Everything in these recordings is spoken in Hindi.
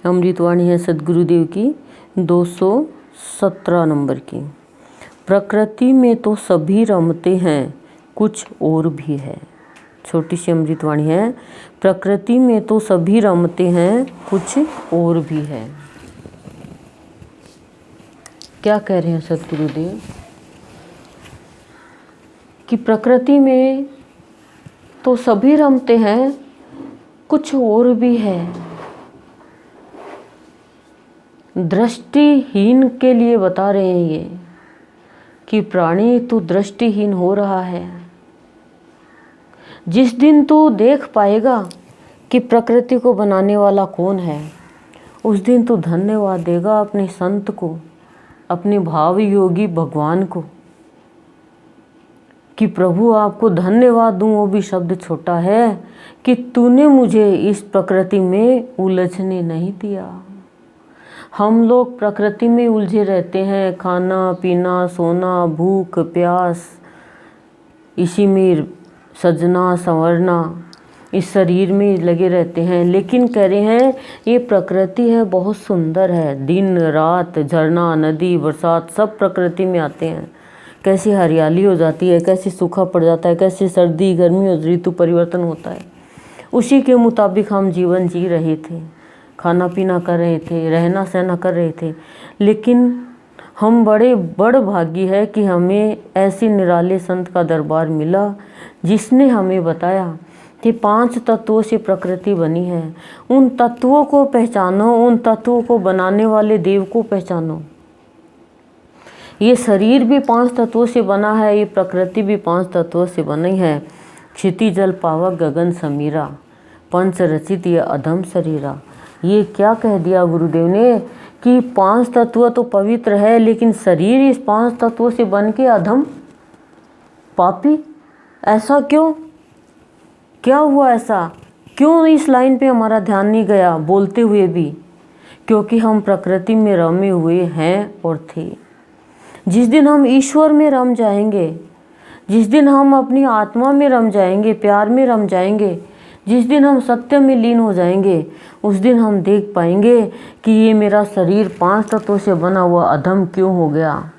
अमृतवाणी है सद्गुरुदेव की 217 नंबर की। प्रकृति में तो सभी रमते हैं, कुछ और भी है। छोटी सी अमृतवाणी है। प्रकृति में तो सभी रमते हैं, कुछ और भी है। क्या कह रहे हैं सद्गुरुदेव कि प्रकृति में तो सभी रमते हैं, कुछ और भी है। दृष्टिहीन के लिए बता रहे हैं ये कि प्राणी तू दृष्टिहीन हो रहा है। जिस दिन तू देख पाएगा कि प्रकृति को बनाने वाला कौन है, उस दिन तू धन्यवाद देगा अपने संत को, अपने भाव योगी भगवान को कि प्रभु आपको धन्यवाद दूं। वो भी शब्द छोटा है कि तूने मुझे इस प्रकृति में उलझने नहीं दिया। हम लोग प्रकृति में उलझे रहते हैं, खाना पीना सोना भूख प्यास, इसी में सजना संवरना, इस शरीर में लगे रहते हैं। लेकिन कह रहे हैं ये प्रकृति है, बहुत सुंदर है। दिन रात झरना नदी बरसात सब प्रकृति में आते हैं। कैसी हरियाली हो जाती है, कैसी सूखा पड़ जाता है, कैसी सर्दी गर्मी और ऋतु परिवर्तन होता है। उसी के मुताबिक हम जीवन जी रहे थे, खाना पीना कर रहे थे, रहना सहना कर रहे थे। लेकिन हम बड़ भाग्य है कि हमें ऐसे निराले संत का दरबार मिला जिसने हमें बताया कि 5 तत्वों से प्रकृति बनी है। उन तत्वों को पहचानो, उन तत्वों को बनाने वाले देव को पहचानो। ये शरीर भी 5 तत्वों से बना है, ये प्रकृति भी 5 तत्वों से बनी है। क्षिति जल पावक गगन समीरा, पंच रचित ये अधम शरीरा। ये क्या कह दिया गुरुदेव ने कि 5 तत्व तो पवित्र है, लेकिन शरीर इस 5 तत्वों से बन के अधम पापी। ऐसा क्यों? क्या हुआ ऐसा? क्यों इस लाइन पे हमारा ध्यान नहीं गया बोलते हुए भी? क्योंकि हम प्रकृति में रमे हुए हैं और थे। जिस दिन हम ईश्वर में रम जाएंगे, जिस दिन हम अपनी आत्मा में रम जाएंगे, प्यार में रम जाएंगे, जिस दिन हम सत्य में लीन हो जाएंगे, उस दिन हम देख पाएंगे कि ये मेरा शरीर 5 तत्वों से बना हुआ अधम क्यों हो गया।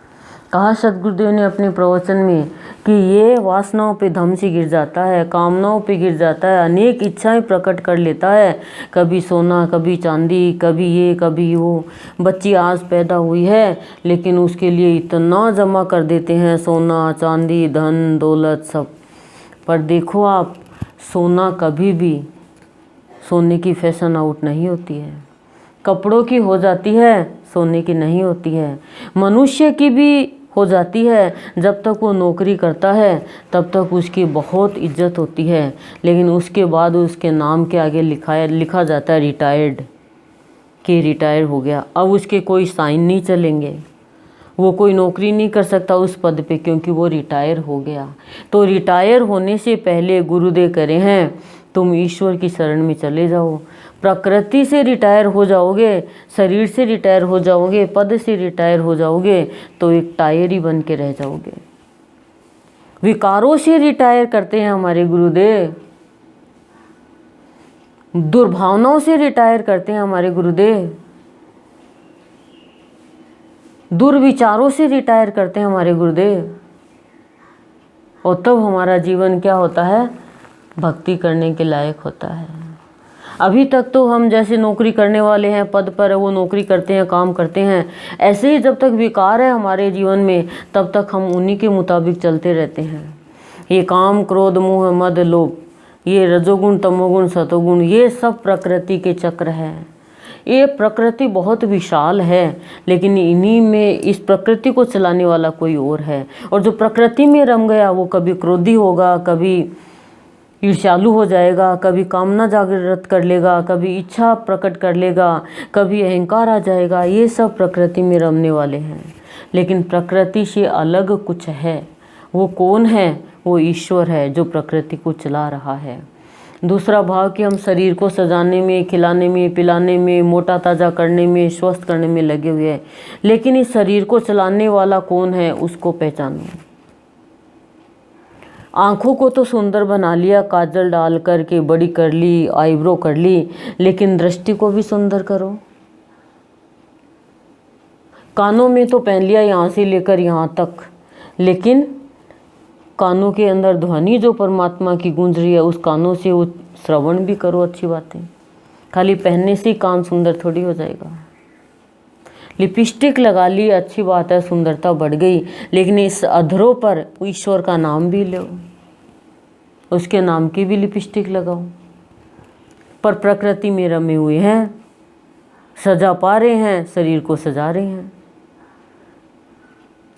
कहा सद्गुरुदेव ने अपने प्रवचन में कि ये वासनाओं पे धम से गिर जाता है, कामनाओं पे गिर जाता है, अनेक इच्छाएं प्रकट कर लेता है। कभी सोना, कभी चांदी, कभी ये कभी वो। बच्ची आज पैदा हुई है लेकिन उसके लिए इतना जमा कर देते हैं, सोना चांदी धन दौलत सब। पर देखो आप, सोना कभी भी सोने की फैशन आउट नहीं होती है। कपड़ों की हो जाती है, सोने की नहीं होती है। मनुष्य की भी हो जाती है, जब तक वो नौकरी करता है तब तक उसकी बहुत इज्जत होती है। लेकिन उसके बाद उसके नाम के आगे लिखा जाता है रिटायर्ड, कि रिटायर हो गया। अब उसके कोई साइन नहीं चलेंगे, वो कोई नौकरी नहीं कर सकता उस पद पे, क्योंकि वो रिटायर हो गया। तो रिटायर होने से पहले गुरुदेव कह रहे हैं तुम ईश्वर की शरण में चले जाओ। प्रकृति से रिटायर हो जाओगे, शरीर से रिटायर हो जाओगे, पद से रिटायर हो जाओगे तो एक टायर ही बन के रह जाओगे। विकारों से रिटायर करते हैं हमारे गुरुदेव, दुर्भावनाओं से रिटायर करते हैं हमारे गुरुदेव, दुर्विचारों से रिटायर करते हैं हमारे गुरुदेव। और तब हमारा जीवन क्या होता है? भक्ति करने के लायक होता है। अभी तक तो हम जैसे नौकरी करने वाले हैं, पद पर वो नौकरी करते हैं, काम करते हैं, ऐसे ही जब तक विकार है हमारे जीवन में तब तक हम उन्हीं के मुताबिक चलते रहते हैं। ये काम क्रोध मोह मद लोभ, ये रजोगुण तमोगुण सतोगुण, ये सब प्रकृति के चक्र हैं। ये प्रकृति बहुत विशाल है, लेकिन इन्हीं में इस प्रकृति को चलाने वाला कोई और है। और जो प्रकृति में रम गया वो कभी क्रोधी होगा, कभी ईर्ष्यालु हो जाएगा, कभी कामना जागृत कर लेगा, कभी इच्छा प्रकट कर लेगा, कभी अहंकार आ जाएगा। ये सब प्रकृति में रमने वाले हैं। लेकिन प्रकृति से अलग कुछ है। वो कौन है? वो ईश्वर है जो प्रकृति को चला रहा है। दूसरा भाव कि हम शरीर को सजाने में, खिलाने में, पिलाने में, मोटा ताज़ा करने में, स्वस्थ करने में लगे हुए हैं। लेकिन इस शरीर को चलाने वाला कौन है, उसको पहचानो। आँखों को तो सुंदर बना लिया, काजल डाल कर के बड़ी कर ली, आईब्रो कर ली, लेकिन दृष्टि को भी सुंदर करो। कानों में तो पहन लिया यहाँ से लेकर यहाँ तक, लेकिन कानों के अंदर ध्वनि जो परमात्मा की गूंज रही है, उस कानों से वो श्रवण भी करो अच्छी बातें। खाली पहनने से ही कान सुंदर थोड़ी हो जाएगा। लिपस्टिक लगा ली, अच्छी बात है, सुंदरता बढ़ गई, लेकिन इस अधरों पर ईश्वर का नाम भी लो, उसके नाम की भी लिपस्टिक लगाओ। पर प्रकृति में रमे हुए हैं, सजा पा रहे हैं, शरीर को सजा रहे हैं।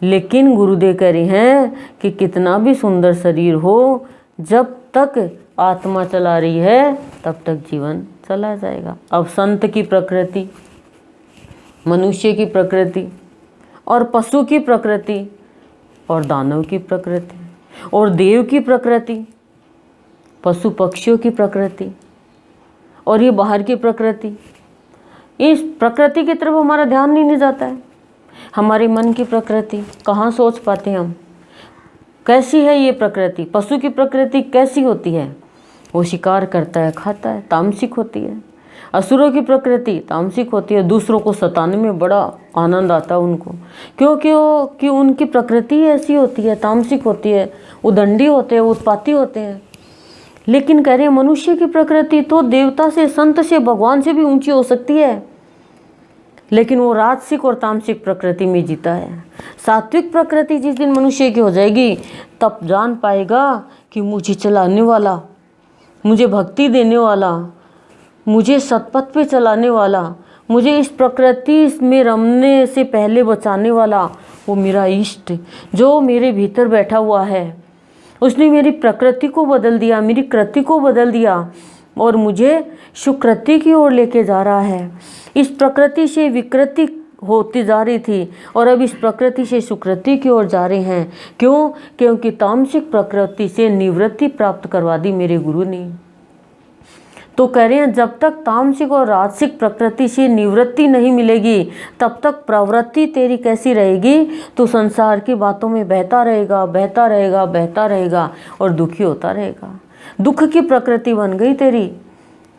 लेकिन गुरुदेव कह रहे हैं कि कितना भी सुंदर शरीर हो, जब तक आत्मा चला रही है तब तक जीवन चला जाएगा। अब संत की प्रकृति, मनुष्य की प्रकृति और पशु की प्रकृति और दानव की प्रकृति और देव की प्रकृति, पशु पक्षियों की प्रकृति और ये बाहर की प्रकृति, इस प्रकृति की तरफ हमारा ध्यान नहीं जाता है। हमारे मन की प्रकृति कहाँ सोच पाते हैं हम, कैसी है ये प्रकृति। पशु की प्रकृति कैसी होती है, वो शिकार करता है, खाता है, तामसिक होती है। असुरों की प्रकृति तामसिक होती है, दूसरों को सताने में बड़ा आनंद आता है उनको, क्योंकि उनकी प्रकृति ऐसी होती है, तामसिक होती है, उदंडी होते हैं, उत्पाती होते हैं। लेकिन कह रहे हैं मनुष्य की प्रकृति तो देवता से, संत से, भगवान से भी ऊंची हो सकती है, लेकिन वो राजसिक और तामसिक प्रकृति में जीता है। सात्विक प्रकृति जिस दिन मनुष्य की हो जाएगी, तब जान पाएगा कि मुझे चलाने वाला, मुझे भक्ति देने वाला, मुझे सतपथ पे चलाने वाला, मुझे इस प्रकृति में रमने से पहले बचाने वाला, वो मेरा इष्ट जो मेरे भीतर बैठा हुआ है। उसने मेरी प्रकृति को बदल दिया, मेरी कृति को बदल दिया और मुझे सुकृति की ओर लेके जा रहा है। इस प्रकृति से विकृति होती जा रही थी और अब इस प्रकृति से सुकृति की ओर जा रहे हैं। क्यों? क्योंकि तामसिक प्रकृति से निवृत्ति प्राप्त करवा दी मेरे गुरु ने। तो कह रहे हैं जब तक तामसिक और राजसिक प्रकृति से निवृत्ति नहीं मिलेगी, तब तक प्रवृत्ति तेरी कैसी रहेगी, तो संसार की बातों में बहता रहेगा, बहता रहेगा, बहता रहेगा और दुखी होता रहेगा। दुख की प्रकृति बन गई तेरी,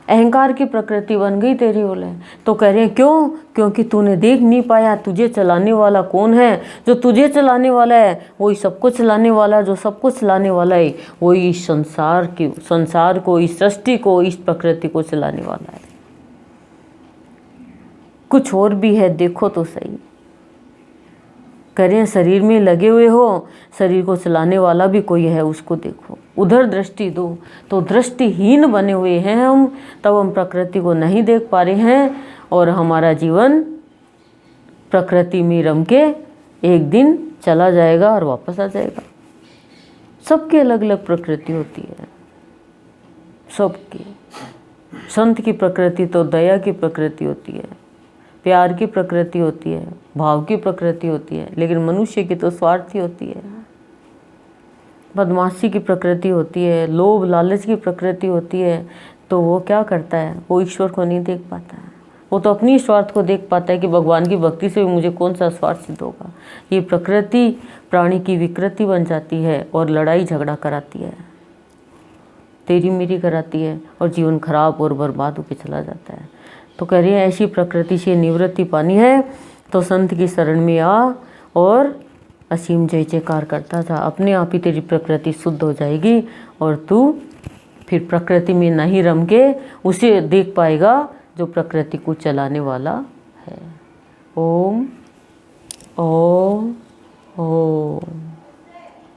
अहंकार की प्रकृति बन गई तेरी बोले। तो कह रहे हैं क्यों? क्योंकि तूने देख नहीं पाया तुझे चलाने वाला कौन है। जो तुझे चलाने वाला है वही सबको चलाने वाला है, जो सबको चलाने वाला है वही इस संसार को, इस सृष्टि को, इस प्रकृति को चलाने वाला है। कुछ और भी है, देखो तो सही। करें शरीर में लगे हुए हो, शरीर को चलाने वाला भी कोई है, उसको देखो, उधर दृष्टि दो। तो दृष्टिहीन बने हुए हैं हम, तब हम प्रकृति को नहीं देख पा रहे हैं और हमारा जीवन प्रकृति में रम के एक दिन चला जाएगा और वापस आ जाएगा। सबकी अलग अलग प्रकृति होती है, सबकी। संत की प्रकृति तो दया की प्रकृति होती है, प्यार की प्रकृति होती है, भाव की प्रकृति होती है, लेकिन मनुष्य की तो स्वार्थी होती है, बदमाशी की प्रकृति होती है, लोभ लालच की प्रकृति होती है। तो वो क्या करता है, वो ईश्वर को नहीं देख पाता है, वो तो अपनी स्वार्थ को देख पाता है कि भगवान की भक्ति से मुझे कौन सा स्वार्थ सिद्ध होगा। ये प्रकृति प्राणी की विकृति बन जाती है और लड़ाई झगड़ा कराती है, तेरी मेरी कराती है और जीवन खराब और बर्बाद होकर चला जाता है। तो कह रही है ऐसी प्रकृति से निवृत्ति पानी है तो संत की शरण में आ और असीम जय जयकार करता था, अपने आप ही तेरी प्रकृति शुद्ध हो जाएगी और तू फिर प्रकृति में नहीं रम के उसे देख पाएगा जो प्रकृति को चलाने वाला है। ओम ओम।